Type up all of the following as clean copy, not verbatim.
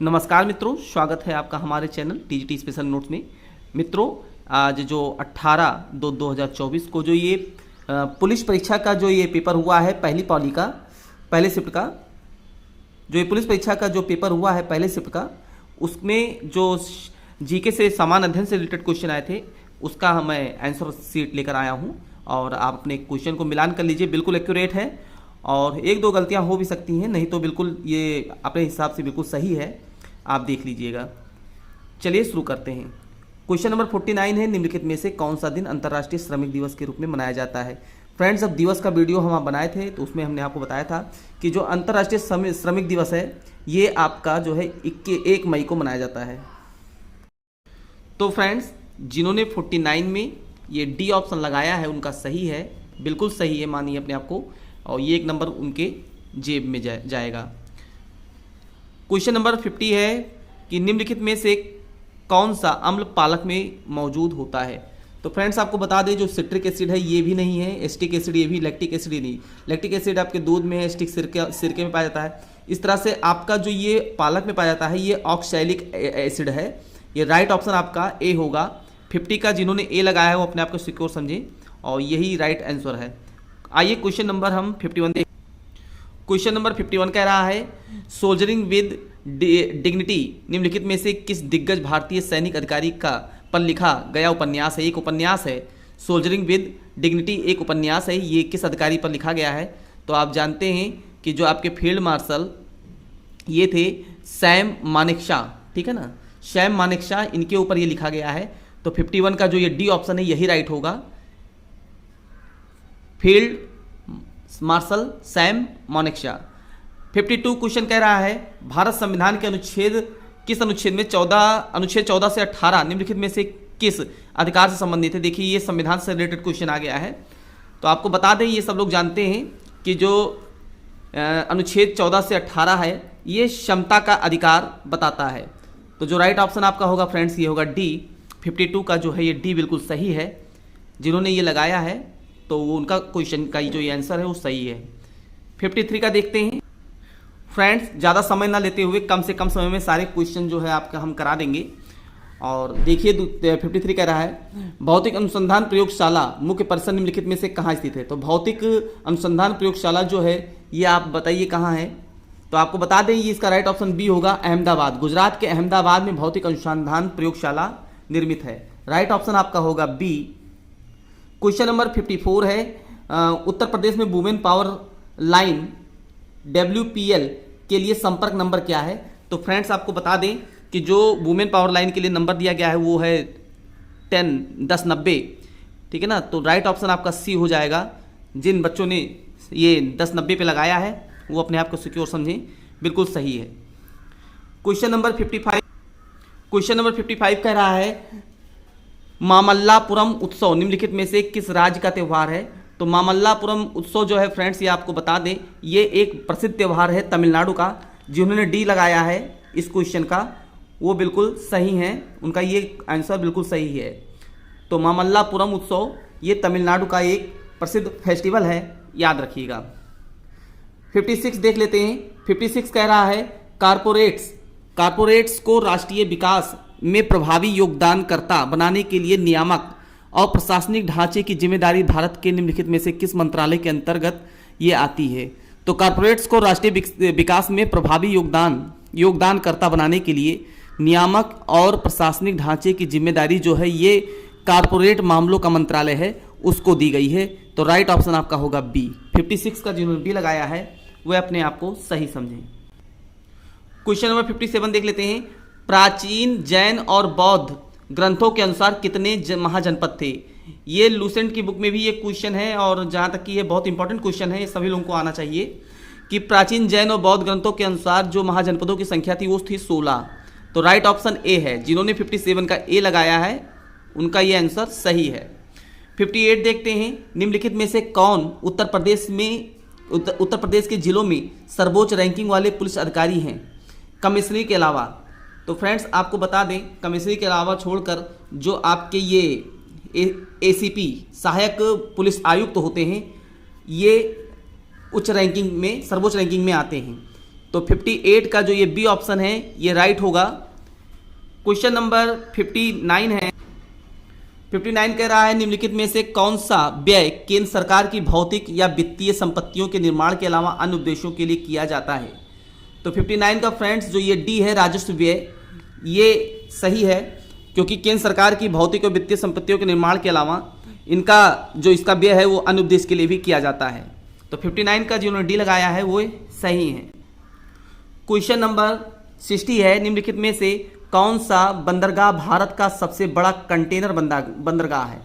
नमस्कार मित्रों, स्वागत है आपका हमारे चैनल टीजीटी स्पेशल नोट्स में। मित्रों, आज जो 18/2/2024 को जो ये पुलिस परीक्षा का जो ये पेपर हुआ है पहले शिफ्ट का जो ये पुलिस परीक्षा का जो पेपर हुआ है पहले शिफ्ट का, उसमें जो जीके से सामान्य अध्ययन से रिलेटेड क्वेश्चन आए थे उसका मैं आंसर शीट लेकर आया हूँ और आप अपने क्वेश्चन को मिलान कर लीजिए। बिल्कुल एक्यूरेट है और एक दो गलतियाँ हो भी सकती हैं, नहीं तो बिल्कुल ये अपने हिसाब से बिल्कुल सही है, आप देख लीजिएगा। चलिए शुरू करते हैं। क्वेश्चन नंबर 49 है, निम्नलिखित में से कौन सा दिन अंतर्राष्ट्रीय श्रमिक दिवस के रूप में मनाया जाता है। फ्रेंड्स, अब दिवस का वीडियो हम बनाए थे तो उसमें हमने आपको बताया था कि जो अंतर्राष्ट्रीय श्रमिक दिवस है ये आपका जो है 1 मई को मनाया जाता है। तो फ्रेंड्स, जिन्होंने 49 में ये डी ऑप्शन लगाया है उनका सही है, बिल्कुल सही है, मानिए अपने आप को, और ये 1 नंबर उनके जेब में जाएगा। क्वेश्चन नंबर 50 है कि निम्नलिखित में से कौन सा अम्ल पालक में मौजूद होता है। तो फ्रेंड्स, आपको बता दें जो सिट्रिक एसिड है ये भी नहीं है, एसिटिक एसिड ये भी, लैक्टिक एसिड ही नहीं। लैक्टिक एसिड आपके दूध में है, एसिटिक सिरके में पाया जाता है। इस तरह से आपका जो ये पालक में पाया जाता है ये ऑक्सैलिक एसिड है। ये राइट ऑप्शन आपका ए होगा। 50 का जिन्होंने ए लगाया है वो अपने आप को सिक्योर समझें और यही राइट आंसर है। आइए क्वेश्चन नंबर हम 51 देखें। क्वेश्चन नंबर 51 कह रहा है सोल्जरिंग विद डिग्निटी निम्नलिखित में से किस दिग्गज भारतीय सैनिक अधिकारी का पर लिखा गया उपन्यास है। एक उपन्यास है, सोल्जरिंग विद डिग्निटी एक उपन्यास है, ये किस अधिकारी पर लिखा गया है। तो आप जानते हैं कि जो आपके फील्ड मार्शल ये थे सैम मानेकशॉ, ठीक है ना, सैम मानेकशॉ, इनके ऊपर ये लिखा गया है। तो 51 का जो ये डी ऑप्शन है यही राइट होगा, field marshal Sam Manekshaw. 52 question कह रहा है भारत संविधान के किस अनुच्छेद में अनुच्छेद 14 से 18 निम्नलिखित में से किस अधिकार से संबंधित है। देखिए ये संविधान से रिलेटेड क्वेश्चन आ गया है। तो आपको बता दें, ये सब लोग जानते हैं कि जो अनुच्छेद 14 से 18 है ये क्षमता का अधिकार बताता है। तो जो राइट ऑप्शन आपका होगा फ्रेंड्स ये होगा डी। 52 का जो है ये डी बिल्कुल सही है। जिन्होंने ये लगाया है तो वो उनका क्वेश्चन का जो ये आंसर है वो सही है। 53 का देखते हैं। फ्रेंड्स, ज़्यादा समय ना लेते हुए कम से कम समय में सारे क्वेश्चन जो है आपका हम करा देंगे। और देखिए 53 कह रहा है भौतिक अनुसंधान प्रयोगशाला मुख्य परिसर निम्नलिखित में से कहाँ स्थित है। तो भौतिक अनुसंधान प्रयोगशाला जो है ये आप बताइए कहाँ है। तो आपको बता दें ये इसका राइट ऑप्शन बी होगा, अहमदाबाद। गुजरात के अहमदाबाद में भौतिक अनुसंधान प्रयोगशाला निर्मित है। राइट ऑप्शन आपका होगा बी। क्वेश्चन नंबर 54 है उत्तर प्रदेश में वुमेन पावर लाइन WPL के लिए संपर्क नंबर क्या है। तो फ्रेंड्स, आपको बता दें कि जो वुमेन पावर लाइन के लिए नंबर दिया गया है वो है 1090, ठीक है ना। तो राइट ऑप्शन आपका सी हो जाएगा। जिन बच्चों ने ये 1090 पे लगाया है वो अपने आप को सिक्योर समझें, बिल्कुल सही है। क्वेश्चन नंबर 55 कह रहा है मामल्लापुरम उत्सव निम्नलिखित में से किस राज्य का त्यौहार है। तो मामल्लापुरम उत्सव जो है फ्रेंड्स ये आपको बता दें ये एक प्रसिद्ध त्यौहार है तमिलनाडु का। जिन्होंने डी लगाया है इस क्वेश्चन का वो बिल्कुल सही हैं, उनका ये आंसर बिल्कुल सही है। तो मामल्लापुरम उत्सव ये तमिलनाडु का एक प्रसिद्ध फेस्टिवल है, याद रखिएगा। 56 देख लेते हैं। 56 कह रहा है कारपोरेट्स को राष्ट्रीय विकास में प्रभावी योगदानकर्ता बनाने के लिए नियामक और प्रशासनिक ढांचे की जिम्मेदारी भारत के निम्नलिखित में से किस मंत्रालय के अंतर्गत ये आती है। तो कारपोरेट्स को राष्ट्रीय विकास में प्रभावी योगदानकर्ता बनाने के लिए नियामक और प्रशासनिक ढांचे की जिम्मेदारी जो है ये कारपोरेट मामलों का मंत्रालय है उसको दी गई है। तो राइट ऑप्शन आपका होगा बी। 56 का जिन्होंने बी लगाया है वह अपने आप को सही समझें। क्वेश्चन नंबर 57 देख लेते हैं। प्राचीन जैन और बौद्ध ग्रंथों के अनुसार कितने महाजनपद थे। ये लूसेंट की बुक में भी ये क्वेश्चन है और जहाँ तक कि ये बहुत इंपॉर्टेंट क्वेश्चन है, ये सभी लोगों को आना चाहिए कि प्राचीन जैन और बौद्ध ग्रंथों के अनुसार जो महाजनपदों की संख्या थी वो थी 16। तो राइट ऑप्शन ए है। जिन्होंने 57 का ए लगाया है उनका ये आंसर सही है। 58 देखते हैं। निम्नलिखित में से कौन उत्तर प्रदेश के जिलों में सर्वोच्च रैंकिंग वाले पुलिस अधिकारी हैं कमिश्नरी के अलावा। तो फ्रेंड्स, आपको बता दें कमिश्नरी के अलावा छोड़कर जो आपके ये ACP सहायक पुलिस आयुक्त होते हैं ये सर्वोच्च रैंकिंग में आते हैं। तो 58 का जो ये बी ऑप्शन है ये राइट होगा। क्वेश्चन नंबर 59 है। 59 कह रहा है निम्नलिखित में से कौन सा व्यय केंद्र सरकार की भौतिक या वित्तीय संपत्तियों के निर्माण के अलावा अन्य उद्देश्यों के लिए किया जाता है। तो 59 का फ्रेंड्स जो ये डी है राजस्व व्यय, ये सही है, क्योंकि केंद्र सरकार की भौतिक और वित्तीय संपत्तियों के निर्माण के अलावा इनका जो इसका व्यय है वो अन्य उद्देश्य के लिए भी किया जाता है। तो 59 का जिन्होंने डी लगाया है वो सही है। क्वेश्चन नंबर 60 है निम्नलिखित में से कौन सा बंदरगाह भारत का सबसे बड़ा कंटेनर बंदरगाह है।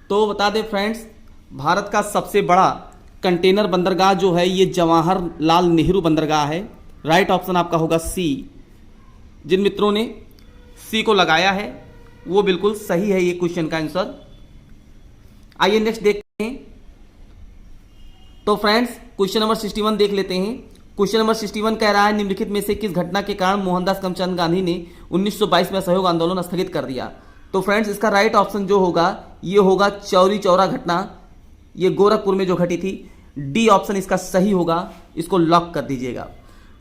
तो बता दें फ्रेंड्स, भारत का सबसे बड़ा कंटेनर बंदरगाह जो है ये जवाहरलाल नेहरू बंदरगाह है। राइट ऑप्शन आपका होगा सी। जिन मित्रों ने सी को लगाया है वो बिल्कुल सही है ये क्वेश्चन का आंसर। आइए नेक्स्ट देखते हैं। तो फ्रेंड्स क्वेश्चन नंबर 61 देख लेते हैं। क्वेश्चन नंबर 61 कह रहा है निम्नलिखित में से किस घटना के कारण मोहनदास करमचंद गांधी ने 1922 में असहयोग आंदोलन स्थगित कर दिया। तो फ्रेंड्स इसका राइट ऑप्शन जो होगा ये होगा चौरी चौरा घटना, ये गोरखपुर में जो घटी थी। डी ऑप्शन इसका सही होगा, इसको लॉक कर दीजिएगा,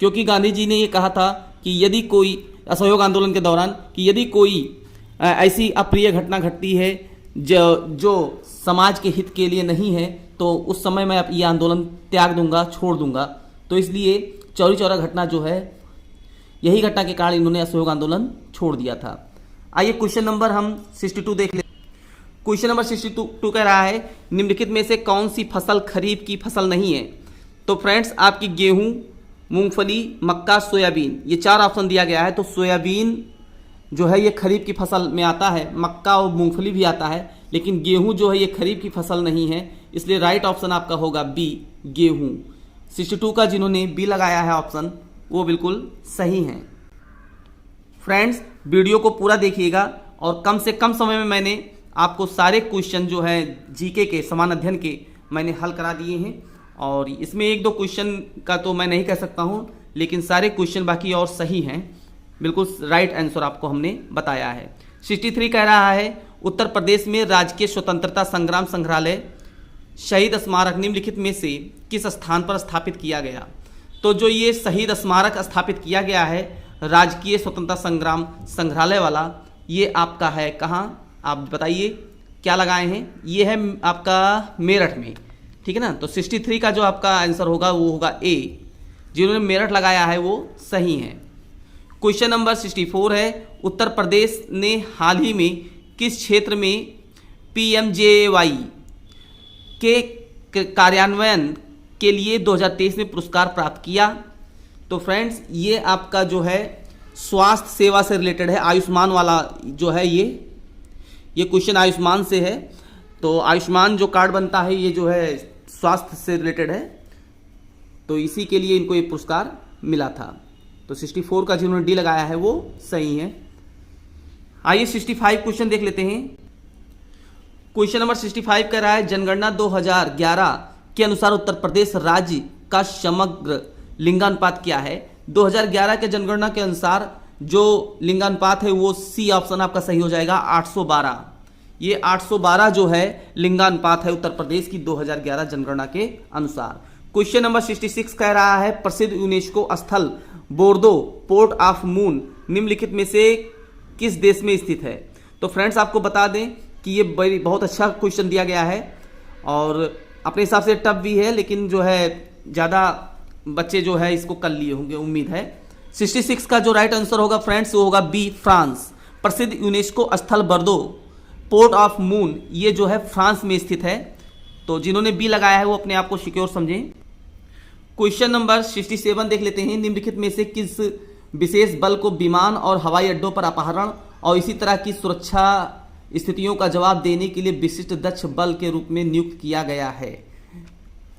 क्योंकि गांधी जी ने ये कहा था कि यदि कोई असहयोग आंदोलन के दौरान कि यदि कोई ऐसी अप्रिय घटना घटती है जो समाज के हित के लिए नहीं है तो उस समय मैं ये आंदोलन त्याग दूंगा, छोड़ दूंगा। तो इसलिए चौरी चौरा घटना जो है यही घटना के कारण इन्होंने असहयोग आंदोलन छोड़ दिया था। आइए क्वेश्चन नंबर हम 62 देख ले। क्वेश्चन नंबर 62 कह रहा है निम्नलिखित में से कौन सी फसल खरीफ की फसल नहीं है। तो फ्रेंड्स आपकी गेहूं, मूंगफली, मक्का, सोयाबीन, ये 4 ऑप्शन दिया गया है। तो सोयाबीन जो है ये खरीफ की फसल में आता है, मक्का और मूंगफली भी आता है, लेकिन गेहूं जो है ये खरीफ की फसल नहीं है, इसलिए राइट ऑप्शन आपका होगा बी गेहूं। 62 का जिन्होंने बी लगाया है ऑप्शन वो बिल्कुल सही है। फ्रेंड्स वीडियो को पूरा देखिएगा और कम से कम समय में मैंने आपको सारे क्वेश्चन जो है जीके के समान अध्ययन के मैंने हल करा दिए हैं, और इसमें 1-2 क्वेश्चन का तो मैं नहीं कह सकता हूं, लेकिन सारे क्वेश्चन बाकी और सही हैं, बिल्कुल राइट आंसर आपको हमने बताया है। 63 कह रहा है उत्तर प्रदेश में राजकीय स्वतंत्रता संग्राम संग्रहालय शहीद स्मारक निम्नलिखित में से किस स्थान पर स्थापित किया गया। तो जो ये शहीद स्मारक स्थापित किया गया है राजकीय स्वतंत्रता संग्राम संग्रहालय वाला, ये आपका है कहाँ, आप बताइए क्या लगाए हैं। ये है आपका मेरठ में, ठीक है ना। तो 63 का जो आपका आंसर होगा वो होगा ए। जिन्होंने मेरठ लगाया है वो सही है। क्वेश्चन नंबर 64 है उत्तर प्रदेश ने हाल ही में किस क्षेत्र में PMJAY के कार्यान्वयन के लिए 2023 में पुरस्कार प्राप्त किया। तो फ्रेंड्स ये आपका जो है स्वास्थ्य सेवा से रिलेटेड है, आयुष्मान वाला जो है ये क्वेश्चन आयुष्मान से है। तो आयुष्मान जो कार्ड बनता है ये जो है स्वास्थ्य से रिलेटेड है, तो इसी के लिए इनको ये पुरस्कार मिला था। तो 64 का जिन्होंने डी लगाया है वो सही है। आइए 65 क्वेश्चन देख लेते हैं। क्वेश्चन नंबर 65 कह रहा है जनगणना 2011 के अनुसार उत्तर प्रदेश राज्य का समग्र लिंगानुपात क्या है। 2011 के जनगणना के अनुसार जो लिंगानुपात है वो सी ऑप्शन आपका सही हो जाएगा 812। ये 812 जो है लिंगानुपात है उत्तर प्रदेश की 2011 जनगणना के अनुसार। क्वेश्चन नंबर 66 कह रहा है प्रसिद्ध यूनेस्को स्थल बोर्दो पोर्ट ऑफ मून निम्नलिखित में से किस देश में स्थित है। तो फ्रेंड्स आपको बता दें कि ये बहुत अच्छा क्वेश्चन दिया गया है और अपने हिसाब से टफ भी है, लेकिन जो है ज़्यादा बच्चे जो है इसको कर लिए होंगे उम्मीद है। 66 का जो राइट आंसर होगा फ्रेंड्स वो होगा बी फ्रांस। प्रसिद्ध यूनेस्को स्थल बर्दो पोर्ट ऑफ मून ये जो है फ्रांस में स्थित है। तो जिन्होंने बी लगाया है वो अपने आप को सिक्योर समझें। क्वेश्चन नंबर 67 देख लेते हैं निम्नलिखित में से किस विशेष बल को विमान और हवाई अड्डों पर अपहरण और इसी तरह की सुरक्षा स्थितियों का जवाब देने के लिए विशिष्ट दक्ष बल के रूप में नियुक्त किया गया है।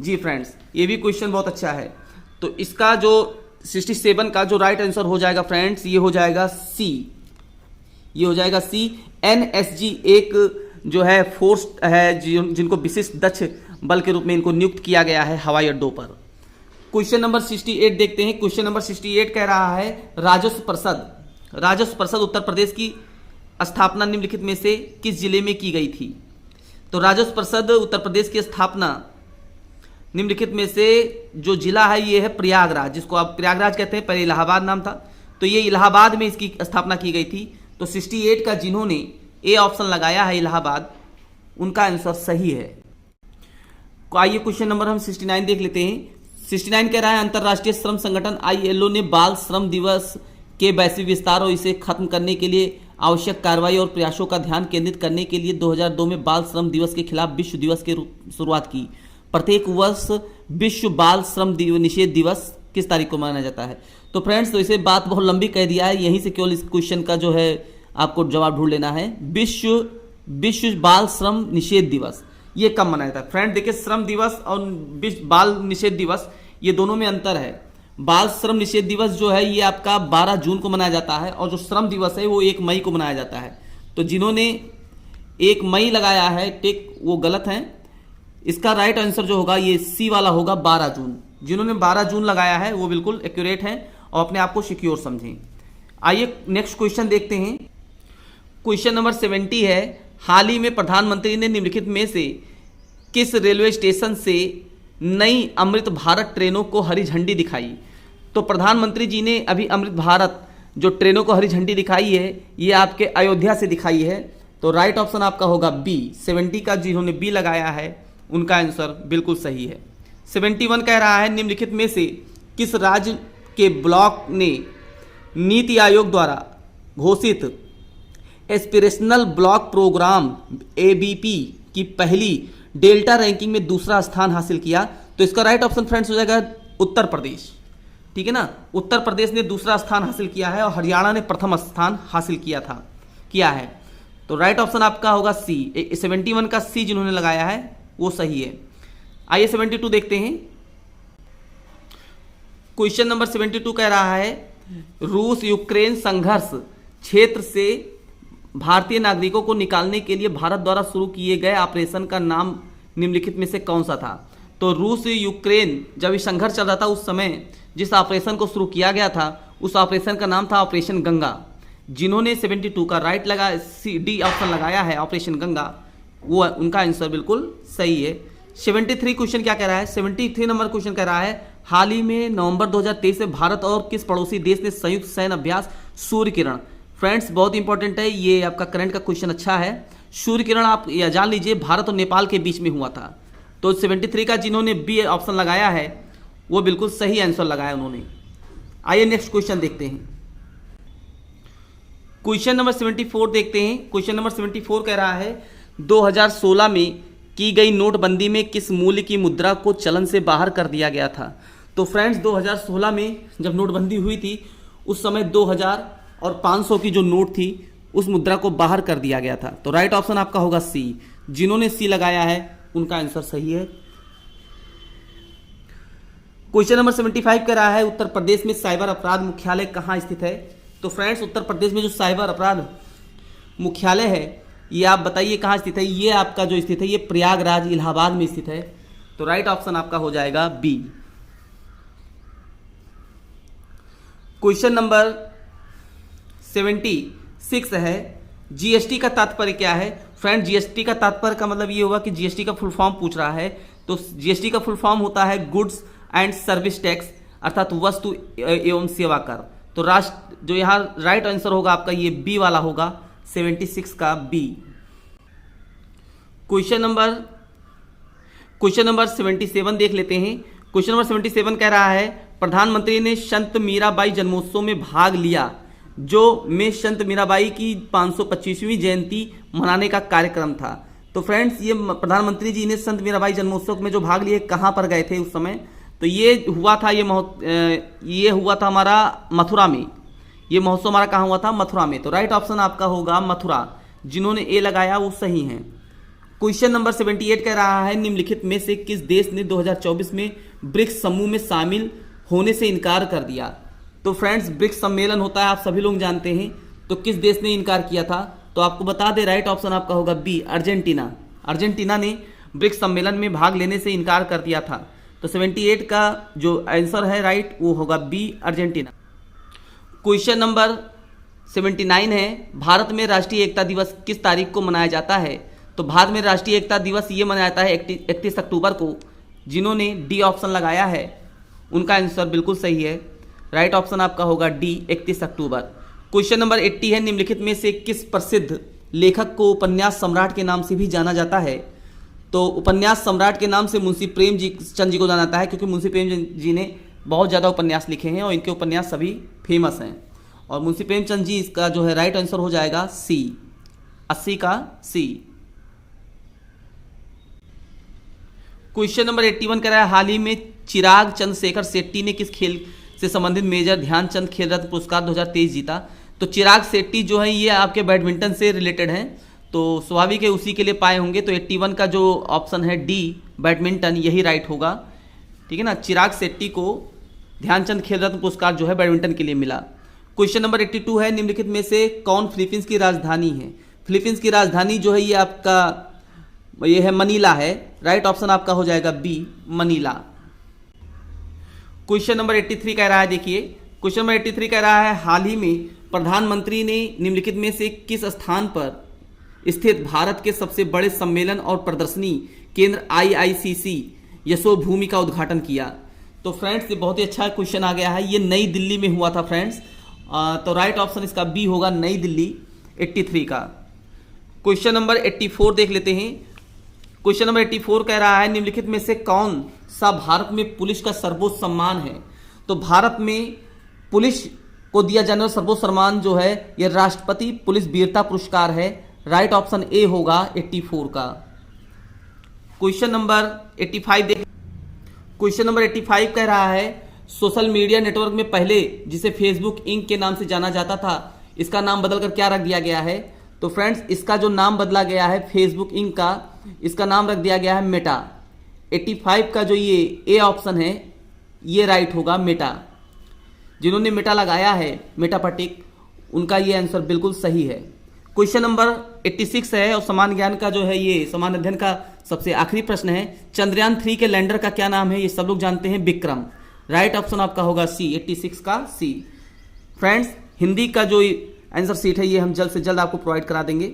जी फ्रेंड्स ये भी क्वेश्चन बहुत अच्छा है। तो इसका जो 67 का जो राइट आंसर हो जाएगा फ्रेंड्स ये हो जाएगा सी। ये हो जाएगा सी। NSG एक जो है फोर्स है जिनको विशिष्ट दक्ष बल के रूप में इनको नियुक्त किया गया है हवाई अड्डों पर। क्वेश्चन नंबर 68 देखते हैं। क्वेश्चन नंबर 68 कह रहा है राजस्व परिषद उत्तर प्रदेश की स्थापना निम्नलिखित में से किस जिले में की गई थी। तो राजस्व परिषद उत्तर प्रदेश की स्थापना निम्नलिखित में से जो जिला है ये है प्रयागराज, जिसको आप प्रयागराज कहते हैं, पहले इलाहाबाद नाम था, तो ये इलाहाबाद में इसकी स्थापना की गई थी। तो 68 का जिन्होंने ए ऑप्शन लगाया है इलाहाबाद, उनका आंसर सही है। आइए क्वेश्चन नंबर हम 69 देख लेते हैं। 69 कह रहा है अंतर्राष्ट्रीय श्रम संगठन ILO ने बाल श्रम दिवस के वैश्विक विस्तार और इसे खत्म करने के लिए आवश्यक कार्रवाई और प्रयासों का ध्यान केंद्रित करने के लिए 2002 में बाल श्रम दिवस के खिलाफ विश्व दिवस की शुरुआत की। प्रत्येक वर्ष विश्व बाल श्रम निषेध दिवस किस तारीख को मनाया जाता है? तो फ्रेंड्स, तो इसे बात बहुत लंबी कह दिया है, यहीं से केवल इस क्वेश्चन का जो है आपको जवाब ढूंढ लेना है। विश्व बाल श्रम निषेध दिवस ये कब मनाया जाता है? फ्रेंड देखिए, श्रम दिवस और विश्व बाल निषेध दिवस ये दोनों में अंतर है। बाल श्रम निषेध दिवस जो है ये आपका 12 जून को मनाया जाता है, और जो श्रम दिवस है वो 1 मई को मनाया जाता है। तो जिन्होंने 1 मई लगाया है टिक, वो गलत है। इसका राइट आंसर जो होगा ये सी वाला होगा, 12 जून। जिन्होंने 12 जून लगाया है वो बिल्कुल एक्यूरेट है, और अपने आप को सिक्योर समझें। आइए नेक्स्ट क्वेश्चन देखते हैं। क्वेश्चन नंबर 70 है, हाल ही में प्रधानमंत्री ने निम्नलिखित में से किस रेलवे स्टेशन से नई अमृत भारत ट्रेनों को हरी झंडी दिखाई? तो प्रधानमंत्री जी ने अभी अमृत भारत जो ट्रेनों को हरी झंडी दिखाई है ये आपके अयोध्या से दिखाई है। तो राइट ऑप्शन आपका होगा बी। 70 का जिन्होंने बी लगाया है उनका आंसर बिल्कुल सही है। 71 कह रहा है, निम्नलिखित में से किस राज्य के ब्लॉक ने नीति आयोग द्वारा घोषित एस्पिरेशनल ब्लॉक प्रोग्राम ABP की पहली डेल्टा रैंकिंग में दूसरा स्थान हासिल किया? तो इसका राइट ऑप्शन फ्रेंड्स हो जाएगा उत्तर प्रदेश। ठीक है ना, उत्तर प्रदेश ने दूसरा स्थान हासिल किया है और हरियाणा ने प्रथम स्थान हासिल किया है। तो राइट ऑप्शन आपका होगा सी। 71 का सी जिन्होंने लगाया है वो सही है। आइए 72 देखते हैं। क्वेश्चन नंबर 72 कह रहा है, रूस यूक्रेन संघर्ष क्षेत्र से भारतीय नागरिकों को निकालने के लिए भारत द्वारा शुरू किए गए ऑपरेशन का नाम निम्नलिखित में से कौन सा था? तो रूस यूक्रेन जब ये संघर्ष चल रहा था उस समय जिस ऑपरेशन को शुरू किया गया था उस ऑपरेशन का नाम था ऑपरेशन गंगा। जिन्होंने 72 का राइट लगा डी ऑप्शन लगाया है ऑपरेशन गंगा, वो उनका आंसर बिल्कुल सही है। 73 क्वेश्चन क्या कह रहा है? 73 नंबर क्वेश्चन कह रहा है, हाल ही में नवंबर 2023 में भारत और किस पड़ोसी देश ने संयुक्त सैन्य अभ्यास सूर्य किरण? फ्रेंड्स बहुत इंपॉर्टेंट है, ये आपका करंट का क्वेश्चन अच्छा है। सूर्य किरण आप या जान लीजिए भारत और नेपाल के बीच में हुआ था। तो 73 का जिन्होंने बी ऑप्शन लगाया है वो बिल्कुल सही आंसर लगाया उन्होंने। आइए नेक्स्ट क्वेश्चन देखते हैं। क्वेश्चन नंबर 74 देखते हैं। क्वेश्चन नंबर 74 कह रहा है, 2016 में की गई नोटबंदी में किस मूल्य की मुद्रा को चलन से बाहर कर दिया गया था? तो फ्रेंड्स 2016 में जब नोटबंदी हुई थी उस समय 2000 और 500 की जो नोट थी उस मुद्रा को बाहर कर दिया गया था। तो राइट ऑप्शन आपका होगा सी। जिन्होंने सी लगाया है उनका आंसर सही है। क्वेश्चन नंबर 75 कह रहा है, उत्तर प्रदेश में साइबर अपराध मुख्यालय कहाँ स्थित है? तो फ्रेंड्स उत्तर प्रदेश में जो साइबर अपराध मुख्यालय है ये आप बताइए कहाँ स्थित है? ये आपका जो स्थित है ये प्रयागराज इलाहाबाद में स्थित है। तो राइट ऑप्शन आपका हो जाएगा बी। क्वेश्चन नंबर 76 है, जीएसटी का तात्पर्य क्या है? फ्रेंड जीएसटी का तात्पर्य का मतलब ये होगा कि जीएसटी का फुल फॉर्म पूछ रहा है। तो जीएसटी का फुल फॉर्म होता है गुड्स एंड सर्विस टैक्स, अर्थात वस्तु एवं सेवा कर। तो राष्ट्र जो यहाँ राइट आंसर होगा आपका ये बी वाला होगा, 76 का बी। क्वेश्चन नंबर 77 देख लेते हैं। क्वेश्चन नंबर 77 कह रहा है, प्रधानमंत्री ने संत मीराबाई जन्मोत्सव में भाग लिया जो में संत मीराबाई की 525वीं जयंती मनाने का कार्यक्रम था। तो फ्रेंड्स ये प्रधानमंत्री जी ने संत मीराबाई जन्मोत्सव में जो भाग लिए कहाँ पर गए थे उस समय? तो ये हुआ था हमारा मथुरा में। ये महोत्सव हमारा कहाँ हुआ था? मथुरा में। तो राइट ऑप्शन आपका होगा मथुरा। जिन्होंने ए लगाया वो सही हैं। क्वेश्चन नंबर 78 कह रहा है, निम्नलिखित में से किस देश ने 2024 में ब्रिक्स समूह में शामिल होने से इनकार कर दिया? तो फ्रेंड्स ब्रिक्स सम्मेलन होता है आप सभी लोग जानते हैं। तो किस देश ने इनकार किया था? तो आपको बता दे राइट ऑप्शन आपका होगा बी, अर्जेंटीना। अर्जेंटीना ने ब्रिक्स सम्मेलन में भाग लेने से इनकार कर दिया था। तो 78 का जो आंसर है राइट वो होगा बी, अर्जेंटीना। क्वेश्चन नंबर 79 है, भारत में राष्ट्रीय एकता दिवस किस तारीख को मनाया जाता है? तो भारत में राष्ट्रीय एकता दिवस ये मनाया जाता है 31 अक्टूबर को। जिन्होंने डी ऑप्शन लगाया है उनका आंसर बिल्कुल सही है। राइट ऑप्शन आपका होगा डी 31 अक्टूबर। क्वेश्चन नंबर 80 है, निम्नलिखित में से किस प्रसिद्ध लेखक को उपन्यास सम्राट के नाम से भी जाना जाता है? तो उपन्यास सम्राट के नाम से मुंशी प्रेमचंद जी को जाना जाता है, क्योंकि मुंशी प्रेमचंद जी ने बहुत ज़्यादा उपन्यास लिखे हैं और इनके उपन्यास सभी फेमस हैं। और मुंशी प्रेमचंद जी, इसका जो है राइट आंसर हो जाएगा सी, 80 का सी। क्वेश्चन नंबर 81 कह रहा है, हाल ही में चिराग चंद्रशेखर शेट्टी ने किस खेल से संबंधित मेजर ध्यानचंद खेल रत्न पुरस्कार 2023 जीता? तो चिराग शेट्टी जो है ये आपके बैडमिंटन से रिलेटेड हैं, तो स्वाभाविक है उसी के लिए पाए होंगे। तो 81 का जो ऑप्शन है डी बैडमिंटन, यही राइट होगा। ठीक है ना, चिराग शेट्टी को ध्यानचंद खेल रत्न पुरस्कार जो है बैडमिंटन के लिए मिला। क्वेश्चन नंबर 82 है, निम्नलिखित में से कौन फिलीपींस की राजधानी है? फिलीपींस की राजधानी जो है ये आपका ये है मनीला है। राइट ऑप्शन आपका हो जाएगा बी, मनीला। क्वेश्चन नंबर 83 कह रहा है, देखिए क्वेश्चन नंबर 83 कह रहा है, हाल ही में प्रधानमंत्री ने निम्नलिखित में से किस स्थान पर स्थित भारत के सबसे बड़े सम्मेलन और प्रदर्शनी केंद्र IICC यशोभूमि का उद्घाटन किया? तो फ्रेंड्स ये बहुत ही अच्छा क्वेश्चन आ गया है, ये नई दिल्ली में हुआ था फ्रेंड्स। तो राइट ऑप्शन इसका बी होगा, नई दिल्ली 83 का। क्वेश्चन नंबर 84 देख लेते हैं। क्वेश्चन नंबर 84 कह रहा है, निम्नलिखित में से कौन सा भारत में पुलिस का सर्वोच्च सम्मान है? तो भारत में पुलिस को दिया जाने वाला सर्वोच्च सम्मान जो है यह राष्ट्रपति पुलिस वीरता पुरस्कार है। राइट ऑप्शन ए होगा 84 का। क्वेश्चन नंबर 85 देख। क्वेश्चन नंबर 85 कह रहा है, सोशल मीडिया नेटवर्क में पहले जिसे फेसबुक इंक के नाम से जाना जाता था, इसका नाम बदलकर क्या रख दिया गया है? तो फ्रेंड्स इसका जो नाम बदला गया है फेसबुक इंक का, इसका नाम रख दिया गया है मेटा। 85 का जो ये ए ऑप्शन है ये राइट होगा, मेटा। जिन्होंने मेटा लगाया है, मेटा पर टिक, उनका ये आंसर बिल्कुल सही है। क्वेश्चन नंबर 86 है और समान ज्ञान का जो है ये समान अध्ययन का सबसे आखिरी प्रश्न है, चंद्रयान 3 के लैंडर का क्या नाम है? ये सब लोग जानते हैं, विक्रम। राइट ऑप्शन आपका होगा सी, 86 का सी। फ्रेंड्स हिंदी का जो आंसर सीट है ये हम जल्द से जल्द आपको प्रोवाइड करा देंगे।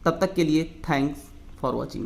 तब तक के लिए थैंक्स फॉर वॉचिंग।